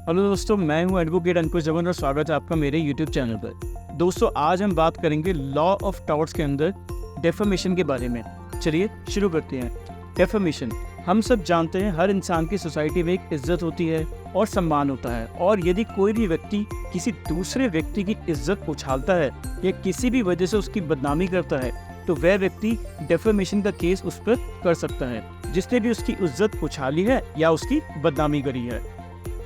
Hello दोस्तों, मैं हूं एडवोकेट अंकुश जमन और स्वागत है आपका मेरे यूट्यूब चैनल पर। दोस्तों, आज हम बात करेंगे लॉ ऑफ टॉर्ट्स के अंदर डेफेमेशन के बारे में। चलिए शुरू करते हैं। डेफेमेशन, हम सब जानते हैं हर इंसान की सोसाइटी में एक इज्जत होती है और सम्मान होता है, और यदि कोई भी व्यक्ति किसी दूसरे व्यक्ति की इज्जत उछालता है या किसी भी वजह से उसकी बदनामी करता है तो वह व्यक्ति डेफेमेशन का केस उस पर कर सकता है, जिसने भी उसकी इज्जत उछाली है या उसकी बदनामी करी है।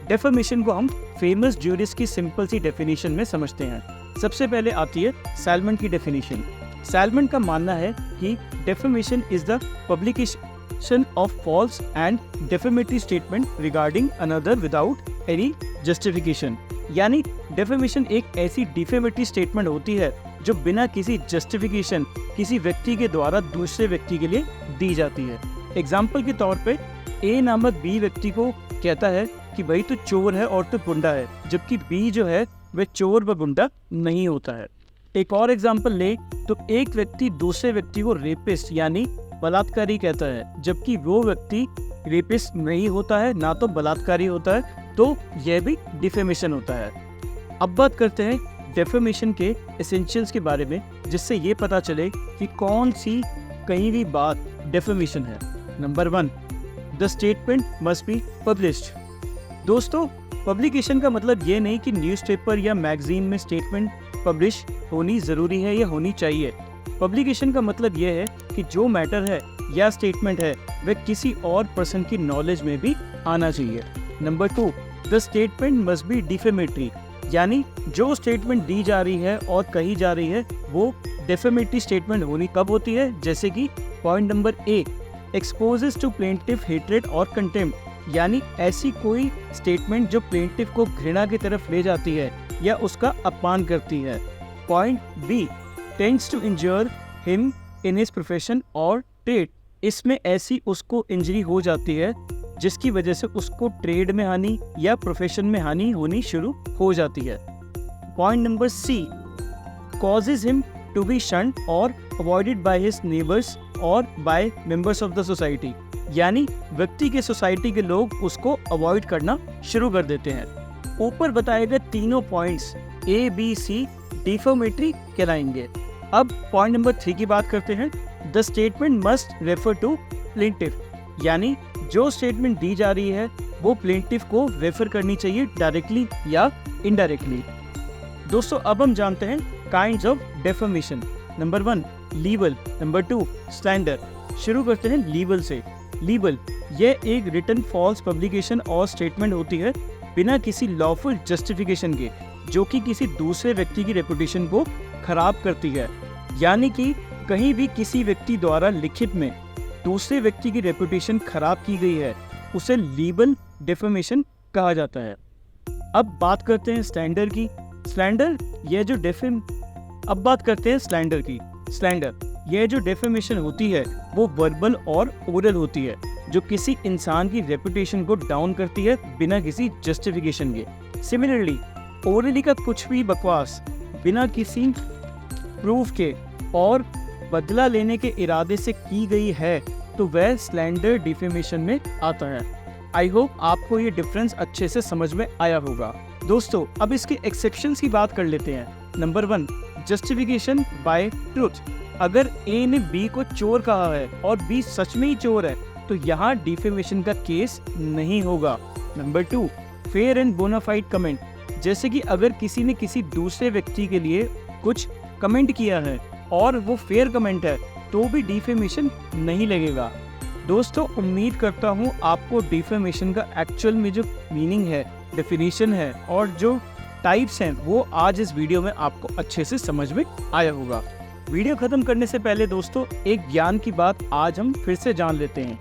डेफेमेशन को हम फेमस ज्यूरिस्ट की सिंपल सी डेफिनेशन में समझते हैं। सबसे पहले आती है सैलमन की डेफिनेशन। सैलमन का मानना है कि defamation is the publication of false and defamatory statement regarding another without any justification. यानी डेफेमेशन एक ऐसी डिफेमेटरी स्टेटमेंट होती है जो बिना किसी जस्टिफिकेशन किसी व्यक्ति के द्वारा दूसरे व्यक्ति के लिए दी जाती है। एग्जाम्पल के तौर पे ए नामक बी व्यक्ति को कहता है कि भाई तू चोर है और तू गुंडा है, जबकि बी जो है वह चोर व गुंडा नहीं होता है। एक और एग्जाम्पल ले तो एक व्यक्ति दूसरे व्यक्ति को रेपिस्ट यानी बलात्कारी कहता है, जबकि वो व्यक्ति रेपिस्ट नहीं होता है, ना तो बलात्कारी होता है, तो यह भी डिफेमेशन होता है। अब बात करते हैं डेफेमेशन के एसेंशियल्स के बारे में, जिससे ये पता चले कि कौन सी कहीं भी बात डेफेमेशन है। Number 1, the statement must be published. दोस्तों, पब्लिकेशन का मतलब ये नहीं कि न्यूज़पेपर या मैगजीन में स्टेटमेंट पब्लिश होनी ज़रूरी है या होनी चाहिए। पब्लिकेशन का मतलब ये है कि जो मैटर है या स्टेटमेंट है वह किसी और पर्सन की नॉलेज में भी आना चाहिए। Number 2, the statement must be defamatory. यानी जो स्टेटमेंट दी जा रही है और कही जा रही है वो डेफेमेटरी स्टेटमेंट होनी कब होती है, जैसे कि point number A, exposes to plaintiff hatred और कंटेम्प्ट। यानी ऐसी कोई स्टेटमेंट जो प्लेंटिफ को घृणा की तरफ ले जाती है या उसका अपमान करती है। Point B, tends to injure him in his profession और ट्रेड। इसमें ऐसी उसको इंजरी हो जाती है जिसकी वजह से उसको ट्रेड में हानि या प्रोफेशन में हानि होनी शुरू हो जाती है। Point number C, causes him to be shunned और अवॉइडेड बाय हिज नेबर्स और by members of the society. यानी व्यक्ति के सोसाइटी के लोग उसको अवॉइड करना शुरू कर देते हैं। ऊपर बताए गए तीनों points A B C defamatory कहलाएंगे। अब पॉइंट नंबर 3 की बात करते हैं। The statement must refer to plaintiff. यानी जो स्टेटमेंट दी जा रही है वो प्लेंटिफ को रेफर करनी चाहिए डायरेक्टली या इनडायरेक्टली। दोस्तों, अब हम जानते हैं kinds of defamation. Number 1, libel. Number 2, slander. शुरू करते हैं लीबल से। लीबल, यह एक रिटन फॉल्स पब्लिकेशन और स्टेटमेंट होती है बिना किसी लॉफुल जस्टिफिकेशन के, जो कि किसी दूसरे व्यक्ति की रेपुटेशन को खराब करती है। यानी कि कहीं भी किसी व्यक्ति द्वारा लिखित में दूसरे व्यक्ति की रेपुटेशन खराब की गई है, उसे लीबल डेफेमेशन कहा जाता है। अब बात करते हैं स्लैंडर की। स्लैंडर, यह जो अब बात करते हैं स्लैंडर की। स्लैंडर, यह जो डेफेमेशन होती है वो वर्बल और ओरल होती है, जो किसी इंसान की रेपुटेशन को डाउन करती है बिना किसी जस्टिफिकेशन के। सिमिलरली, ओरली का कुछ भी बकवास बिना किसी प्रूफ के और बदला लेने के इरादे से की गई है तो वह स्लैंडर डिफेमेशन में आता है। आई होप आपको ये डिफरेंस अच्छे से समझ में आया होगा। दोस्तों, अब इसके एक्सेप्शंस की बात कर लेते हैं। Number 1, justification by truth. अगर ए ने बी को चोर कहा है और बी सच में ही चोर है तो यहाँ डिफेमेशन का केस नहीं होगा। Number 2, fair and bona fide comment. जैसे कि अगर किसी ने किसी दूसरे व्यक्ति के लिए कुछ कमेंट किया है और वो फेयर कमेंट है तो भी डिफेमेशन नहीं लगेगा। दोस्तों, उम्मीद करता हूँ आपको डिफेमेशन का एक्चुअल में जो मीनिंग है, डेफिनेशन है और जो टाइप्स हैं वो आज इस वीडियो में आपको अच्छे से समझ में आया होगा। वीडियो खत्म करने से पहले दोस्तों, एक ज्ञान की बात आज हम फिर से जान लेते हैं।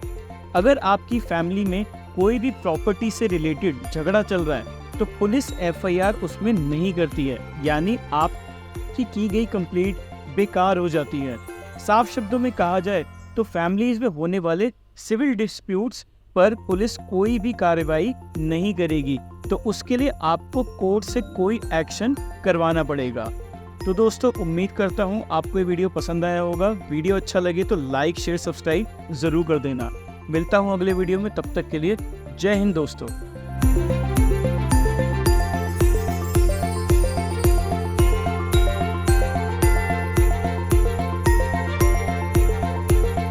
अगर आपकी फैमिली में कोई भी प्रॉपर्टी से रिलेटेड झगड़ा चल रहा है तो पुलिस FIR उसमें नहीं करती है, यानी आपकी की गई कंप्लेंट बेकार हो जाती है। साफ शब्दों में कहा जाए तो फैमिलीज में होने वाले सिविल डिस्प्यूट्स पर पुलिस कोई भी कार्रवाई नहीं करेगी, तो उसके लिए आपको कोर्ट से कोई एक्शन करवाना पड़ेगा। तो दोस्तों, उम्मीद करता हूँ आपको ये वीडियो पसंद आया होगा। वीडियो अच्छा लगे तो लाइक शेयर सब्सक्राइब ज़रूर कर देना। मिलता हूँ अगले वीडियो में, तब तक के लिए जय हिंद दोस्तों।